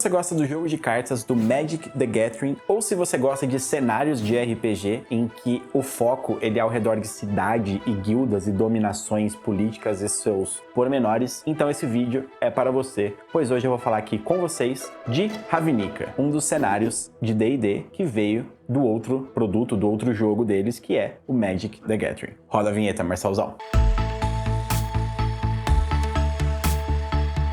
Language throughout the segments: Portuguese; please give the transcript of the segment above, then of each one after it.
você gosta do jogo de cartas do Magic the Gathering, ou se você gosta de cenários de RPG em que o foco ele é ao redor de cidade e guildas e dominações políticas e seus pormenores, então esse vídeo é para você, pois hoje eu vou falar aqui com vocês de Ravnica, um dos cenários de D&D que veio do outro produto, do outro jogo deles, que é o Magic the Gathering. Roda a vinheta, Marcelzão.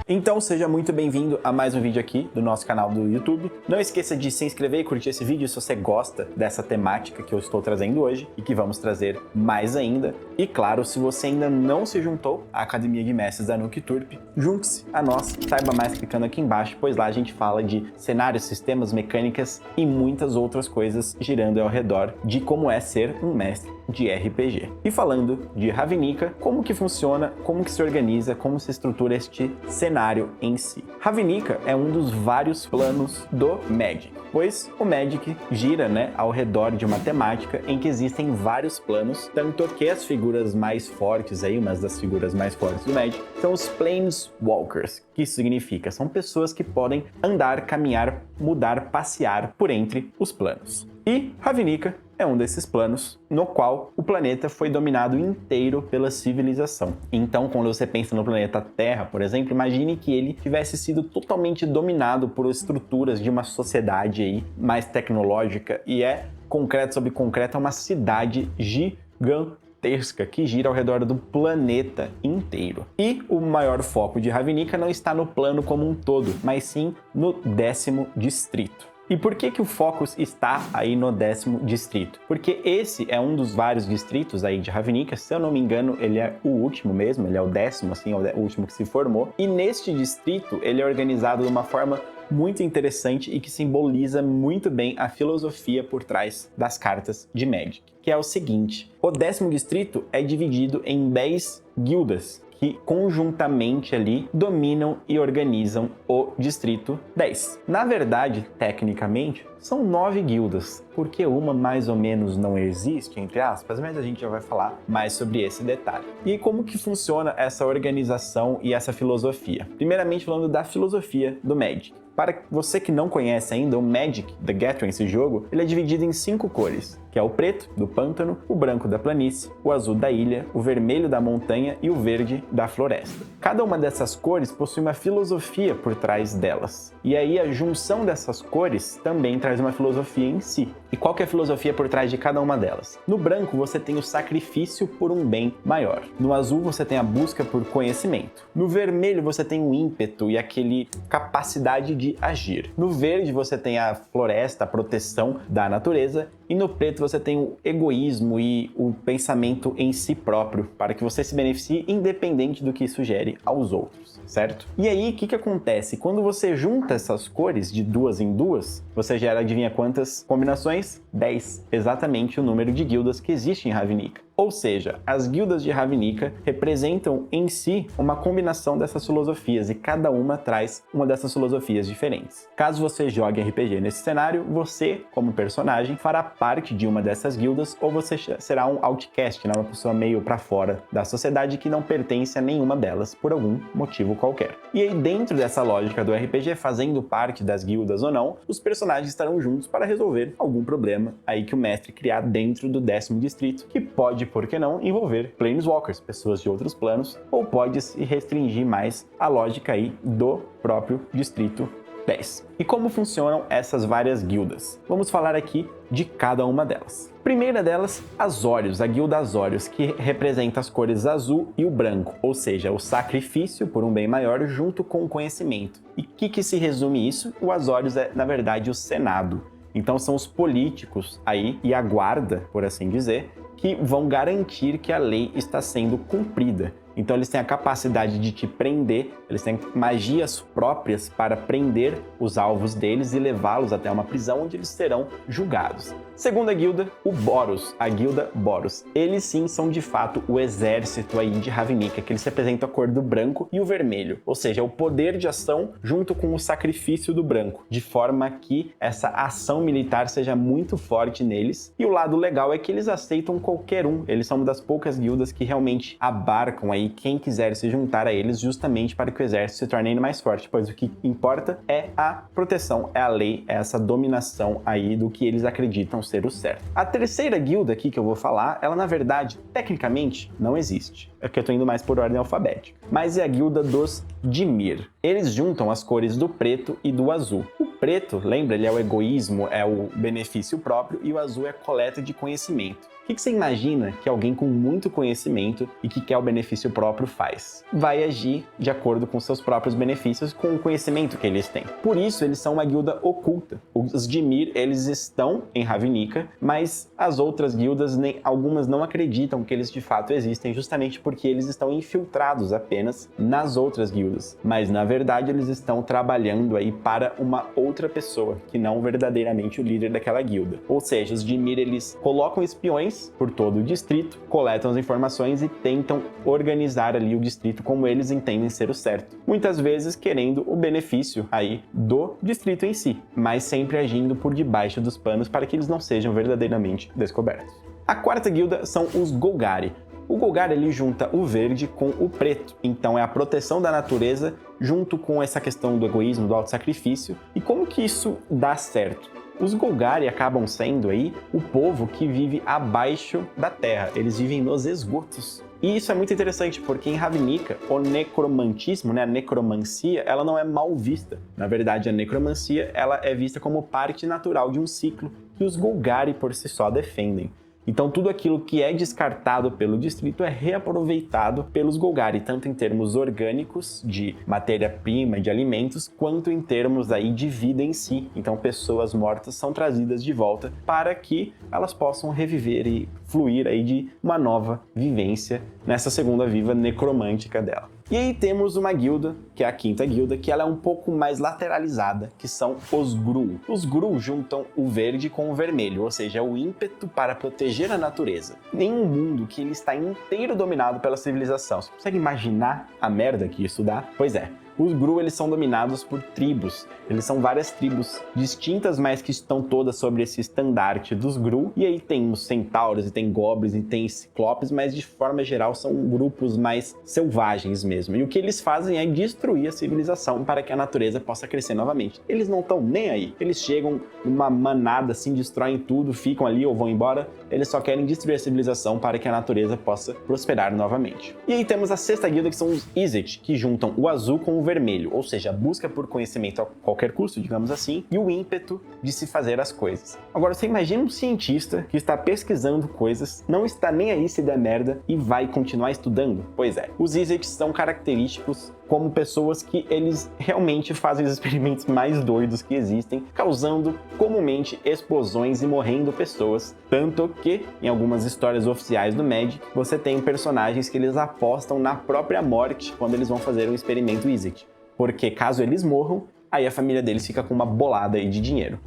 Então seja muito bem-vindo a mais um vídeo aqui do nosso canal do YouTube. Não esqueça de se inscrever e curtir esse vídeo se você gosta dessa temática que eu estou trazendo hoje e que vamos trazer mais ainda. E claro, se você ainda não se juntou à Academia de Mestres da Nukturp, junte-se a nós, saiba mais clicando aqui embaixo, pois lá a gente fala de cenários, sistemas, mecânicas e muitas outras coisas girando ao redor de como é ser um mestre de RPG. E falando de Ravnica, como que funciona, como que se organiza, como se estrutura este cenário em si. Ravnica é um dos vários planos do Magic, pois o Magic gira, ao redor de uma temática em que existem vários planos, tanto que as figuras mais fortes aí, umas das figuras mais fortes do Magic, são os Planeswalkers, que isso significa, são pessoas que podem andar, caminhar, mudar, passear por entre os planos. E Ravnica é um desses planos no qual o planeta foi dominado inteiro pela civilização. Então, quando você pensa no planeta Terra, por exemplo, imagine que ele tivesse sido totalmente dominado por estruturas de uma sociedade aí mais tecnológica, e concreto sobre concreto, é uma cidade gigantesca que gira ao redor do planeta inteiro. E o maior foco de Ravnica não está no plano como um todo, mas sim no 10º distrito. E por que o foco está aí no 10º distrito? Porque esse é um dos vários distritos aí de Ravnica, se eu não me engano, ele é o último mesmo, ele é o 10º, assim, é o último que se formou. E neste distrito, ele é organizado de uma forma muito interessante e que simboliza muito bem a filosofia por trás das cartas de Magic, que é o seguinte: o 10º distrito é dividido em 10 guildas, que conjuntamente ali dominam e organizam o Distrito 10. Na verdade, tecnicamente, são 9 guildas, porque uma mais ou menos não existe, entre aspas, mas a gente já vai falar mais sobre esse detalhe. E como que funciona essa organização e essa filosofia? Primeiramente, falando da filosofia do Magic. Para você que não conhece ainda, o Magic the Gathering, esse jogo, ele é dividido em 5 cores, que é o preto do pântano, o branco da planície, o azul da ilha, o vermelho da montanha e o verde da floresta. Cada uma dessas cores possui uma filosofia por trás delas. E aí a junção dessas cores também traz uma filosofia em si. E qual que é a filosofia por trás de cada uma delas? No branco você tem o sacrifício por um bem maior. No azul você tem a busca por conhecimento. No vermelho você tem o ímpeto e aquele capacidade de agir. No verde você tem a floresta, a proteção da natureza. E no preto você tem o egoísmo e o pensamento em si próprio, para que você se beneficie independente do que isso gere aos outros, certo? E aí, o que acontece? Quando você junta essas cores de duas em duas, você gera, adivinha quantas combinações? 10. Exatamente o número de guildas que existe em Ravnica. Ou seja, as guildas de Ravnica representam em si uma combinação dessas filosofias e cada uma traz uma dessas filosofias diferentes. Caso você jogue RPG nesse cenário, você, como personagem, fará parte de uma dessas guildas ou você será um outcast, uma pessoa meio pra fora da sociedade que não pertence a nenhuma delas por algum motivo qualquer. E aí, dentro dessa lógica do RPG, fazendo parte das guildas ou não, os personagens estarão juntos para resolver algum problema aí que o mestre criar dentro do 10º distrito, que pode, por que não, envolver Planeswalkers, pessoas de outros planos, ou pode se restringir mais à lógica aí do próprio Distrito 10. E como funcionam essas várias guildas? Vamos falar aqui de cada uma delas. Primeira delas, Azorius, a guilda Azorius, que representa as cores azul e o branco, ou seja, o sacrifício por um bem maior junto com o conhecimento. E o que se resume isso? O Azorius é, na verdade, o Senado. Então são os políticos aí e a guarda, por assim dizer, que vão garantir que a lei está sendo cumprida. Então eles têm a capacidade de te prender, eles têm magias próprias para prender os alvos deles e levá-los até uma prisão onde eles serão julgados. Segunda guilda, o Boros, a guilda Boros. Eles sim são de fato o exército aí de Ravnica, que eles representam a cor do branco e o vermelho, ou seja, o poder de ação junto com o sacrifício do branco, de forma que essa ação militar seja muito forte neles. E o lado legal é que eles aceitam qualquer um, eles são uma das poucas guildas que realmente abarcam aí aí quem quiser se juntar a eles, justamente para que o exército se torne ainda mais forte, pois o que importa é a proteção, é a lei, é essa dominação aí do que eles acreditam ser o certo. A terceira guilda aqui que eu vou falar, ela na verdade, tecnicamente, não existe. É que eu tô indo mais por ordem alfabética. Mas é a guilda dos Dimir. Eles juntam as cores do preto e do azul. O preto, lembra, ele é o egoísmo, é o benefício próprio, e o azul é a coleta de conhecimento. O que você imagina que alguém com muito conhecimento e que quer o benefício próprio faz? Vai agir de acordo com seus próprios benefícios, com o conhecimento que eles têm. Por isso, eles são uma guilda oculta. Os Dimir, eles estão em Ravnica, mas as outras guildas, algumas não acreditam que eles de fato existem, justamente porque eles estão infiltrados apenas nas outras guildas. Mas, na verdade, eles estão trabalhando aí para uma outra pessoa, que não verdadeiramente o líder daquela guilda. Ou seja, os Dimir, eles colocam espiões por todo o distrito, coletam as informações e tentam organizar ali o distrito como eles entendem ser o certo. Muitas vezes querendo o benefício aí do distrito em si, mas sempre agindo por debaixo dos panos para que eles não sejam verdadeiramente descobertos. A quarta guilda são os Golgari. O Golgari, ele junta o verde com o preto, então é a proteção da natureza junto com essa questão do egoísmo, do autossacrifício. E como que isso dá certo? Os Golgari acabam sendo aí o povo que vive abaixo da terra, eles vivem nos esgotos. E isso é muito interessante, porque em Ravnica, o necromantismo, a necromancia, ela não é mal vista. Na verdade, a necromancia, ela é vista como parte natural de um ciclo que os Golgari por si só defendem. Então tudo aquilo que é descartado pelo distrito é reaproveitado pelos Golgari, tanto em termos orgânicos, de matéria-prima, de alimentos, quanto em termos aí de vida em si. Então pessoas mortas são trazidas de volta para que elas possam reviver e fluir aí de uma nova vivência nessa segunda vida necromântica dela. E aí temos uma guilda, que é a quinta guilda, que ela é um pouco mais lateralizada, que são os Gruul. Os Gruul juntam o verde com o vermelho, ou seja, é o ímpeto para proteger a natureza. Em um mundo que ele está inteiro dominado pela civilização. Você consegue imaginar a merda que isso dá? Pois é. Os Gruul, eles são dominados por tribos. Eles são várias tribos distintas, mas que estão todas sobre esse estandarte dos Gruul. E aí tem os centauros, e tem goblins, e tem ciclopes, mas de forma geral são grupos mais selvagens mesmo. E o que eles fazem é destruir a civilização para que a natureza possa crescer novamente. Eles não estão nem aí. Eles chegam numa manada, assim, destroem tudo, ficam ali ou vão embora. Eles só querem destruir a civilização para que a natureza possa prosperar novamente. E aí temos a sexta guilda, que são os Izzet, que juntam o azul com o vermelho, ou seja, a busca por conhecimento a qualquer custo, digamos assim, e o ímpeto de se fazer as coisas. Agora, você imagina um cientista que está pesquisando coisas, não está nem aí se der merda e vai continuar estudando? Pois é, os Izzet são característicos como pessoas que eles realmente fazem os experimentos mais doidos que existem, causando comumente explosões e morrendo pessoas, tanto que em algumas histórias oficiais do Magic, você tem personagens que eles apostam na própria morte quando eles vão fazer um experimento Izzet, porque caso eles morram, aí a família deles fica com uma bolada aí de dinheiro.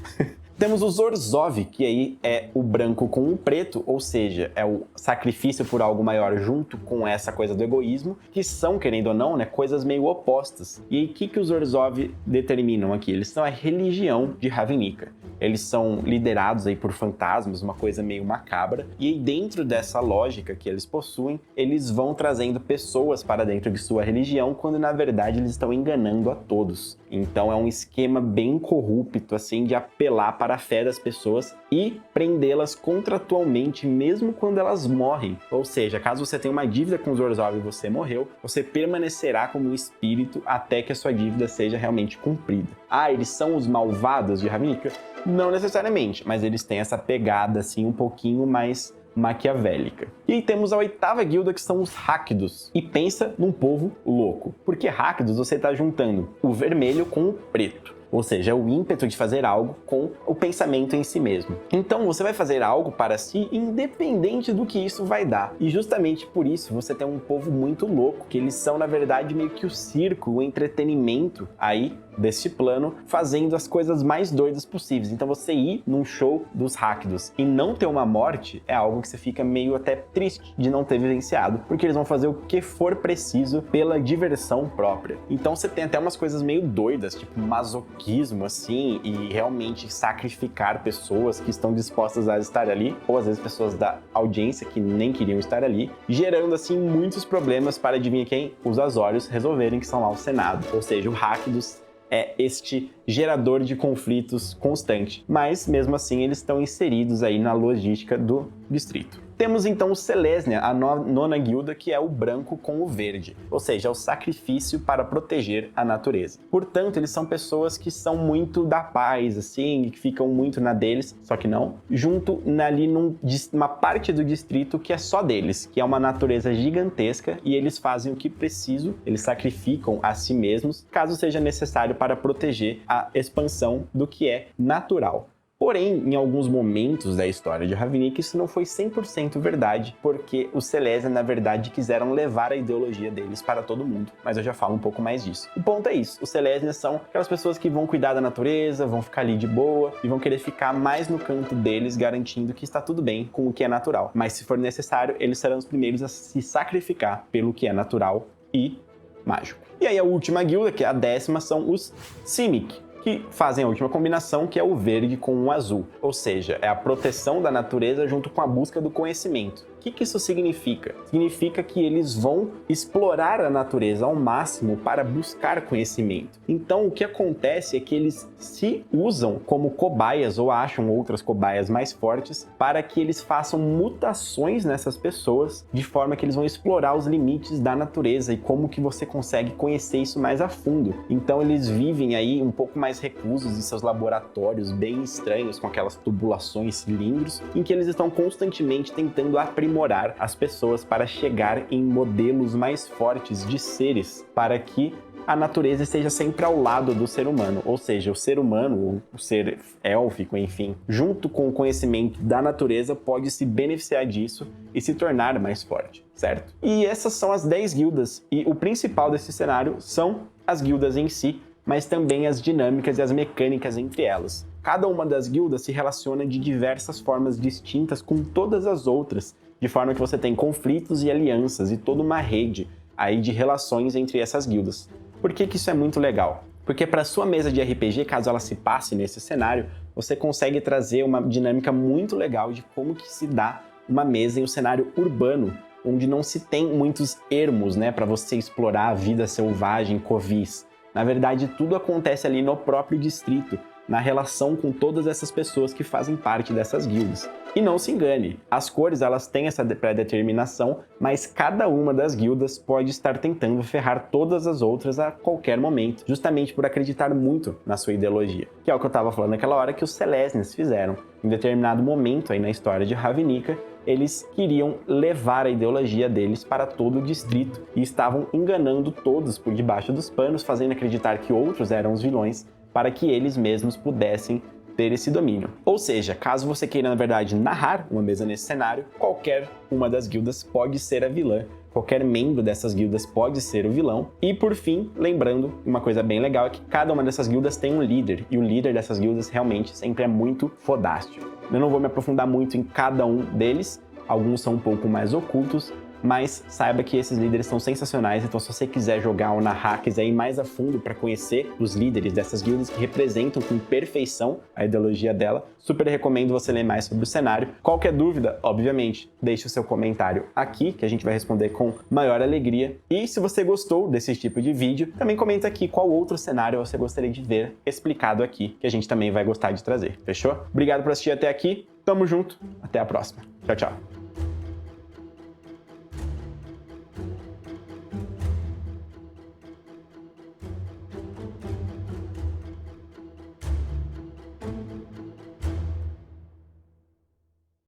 Temos os Orzhov, que aí é o branco com o preto, ou seja, é o sacrifício por algo maior junto com essa coisa do egoísmo, que são, querendo ou não, coisas meio opostas. E aí, o que os Orzhov determinam aqui? Eles são a religião de Ravnica. Eles são liderados aí por fantasmas, uma coisa meio macabra, e aí dentro dessa lógica que eles possuem, eles vão trazendo pessoas para dentro de sua religião, quando na verdade eles estão enganando a todos. Então é um esquema bem corrupto, assim, de apelar para a fé das pessoas e prendê-las contratualmente, mesmo quando elas morrem. Ou seja, caso você tenha uma dívida com os Orzhov e você morreu, você permanecerá como um espírito até que a sua dívida seja realmente cumprida. Ah, eles são os malvados de Ravnica? Não necessariamente, mas eles têm essa pegada assim um pouquinho mais maquiavélica. E aí temos a oitava guilda, que são os Rakdos. E pensa num povo louco, porque Rakdos você está juntando o vermelho com o preto. Ou seja, é o ímpeto de fazer algo com o pensamento em si mesmo. Então você vai fazer algo para si independente do que isso vai dar. E justamente por isso você tem um povo muito louco, que eles são na verdade meio que o circo, o entretenimento aí deste plano, fazendo as coisas mais doidas possíveis. Então você ir num show dos Rakdos e não ter uma morte é algo que você fica meio até triste de não ter vivenciado, porque eles vão fazer o que for preciso pela diversão própria. Então você tem até umas coisas meio doidas, tipo masoquismo, masoquismo, assim, e realmente sacrificar pessoas que estão dispostas a estar ali, ou às vezes pessoas da audiência que nem queriam estar ali, gerando, assim, muitos problemas para, adivinha quem? Os Azorius resolverem, que são lá o Senado, ou seja, o Rakdos é este gerador de conflitos constante, mas mesmo assim eles estão inseridos aí na logística do distrito. Temos então o Selesnya, a nona guilda, que é o branco com o verde, ou seja, o sacrifício para proteger a natureza. Portanto, eles são pessoas que são muito da paz, assim, que ficam muito na deles, só que não, junto ali numa parte do distrito que é só deles, que é uma natureza gigantesca, e eles fazem o que preciso, eles sacrificam a si mesmos, caso seja necessário para proteger a expansão do que é natural. Porém, em alguns momentos da história de Ravnica, isso não foi 100% verdade, porque os Selesnya, na verdade, quiseram levar a ideologia deles para todo mundo, mas eu já falo um pouco mais disso. O ponto é isso, os Selesnya são aquelas pessoas que vão cuidar da natureza, vão ficar ali de boa e vão querer ficar mais no canto deles, garantindo que está tudo bem com o que é natural. Mas se for necessário, eles serão os primeiros a se sacrificar pelo que é natural e mágico. E aí a última guilda, que é a 10ª, são os Simic, que fazem a última combinação, que é o verde com o azul, ou seja, é a proteção da natureza junto com a busca do conhecimento. O que isso significa? Significa que eles vão explorar a natureza ao máximo para buscar conhecimento. Então, o que acontece é que eles se usam como cobaias ou acham outras cobaias mais fortes para que eles façam mutações nessas pessoas, de forma que eles vão explorar os limites da natureza e como que você consegue conhecer isso mais a fundo. Então, eles vivem aí um pouco mais reclusos em seus laboratórios bem estranhos, com aquelas tubulações, cilindros, em que eles estão constantemente tentando aprimorar as pessoas para chegar em modelos mais fortes de seres, para que a natureza esteja sempre ao lado do ser humano, ou seja, o ser humano, o ser élfico, enfim, junto com o conhecimento da natureza, pode se beneficiar disso e se tornar mais forte, certo? E essas são as 10 guildas, e o principal desse cenário são as guildas em si, mas também as dinâmicas e as mecânicas entre elas. Cada uma das guildas se relaciona de diversas formas distintas com todas as outras, de forma que você tem conflitos e alianças e toda uma rede aí de relações entre essas guildas. Por que isso é muito legal? Porque para sua mesa de RPG, caso ela se passe nesse cenário, você consegue trazer uma dinâmica muito legal de como que se dá uma mesa em um cenário urbano, onde não se tem muitos ermos, né, para você explorar a vida selvagem, covis. Na verdade, tudo acontece ali no próprio distrito, na relação com todas essas pessoas que fazem parte dessas guildas. E não se engane, as cores elas têm essa pré-determinação, mas cada uma das guildas pode estar tentando ferrar todas as outras a qualquer momento, justamente por acreditar muito na sua ideologia. Que é o que eu estava falando naquela hora que os Selesnyas fizeram. Em determinado momento aí na história de Ravnica, eles queriam levar a ideologia deles para todo o distrito e estavam enganando todos por debaixo dos panos, fazendo acreditar que outros eram os vilões, para que eles mesmos pudessem ter esse domínio. Ou seja, caso você queira, na verdade, narrar uma mesa nesse cenário, qualquer uma das guildas pode ser a vilã, qualquer membro dessas guildas pode ser o vilão. E, por fim, lembrando, uma coisa bem legal é que cada uma dessas guildas tem um líder, e o líder dessas guildas realmente sempre é muito fodástico. Eu não vou me aprofundar muito em cada um deles, alguns são um pouco mais ocultos, mas saiba que esses líderes são sensacionais, então se você quiser jogar ou narrar, quiser ir mais a fundo para conhecer os líderes dessas guildas que representam com perfeição a ideologia dela, super recomendo você ler mais sobre o cenário. Qualquer dúvida, obviamente, deixe o seu comentário aqui, que a gente vai responder com maior alegria. E se você gostou desse tipo de vídeo, também comenta aqui qual outro cenário você gostaria de ver explicado aqui, que a gente também vai gostar de trazer, fechou? Obrigado por assistir até aqui, tamo junto, até a próxima. Tchau, tchau.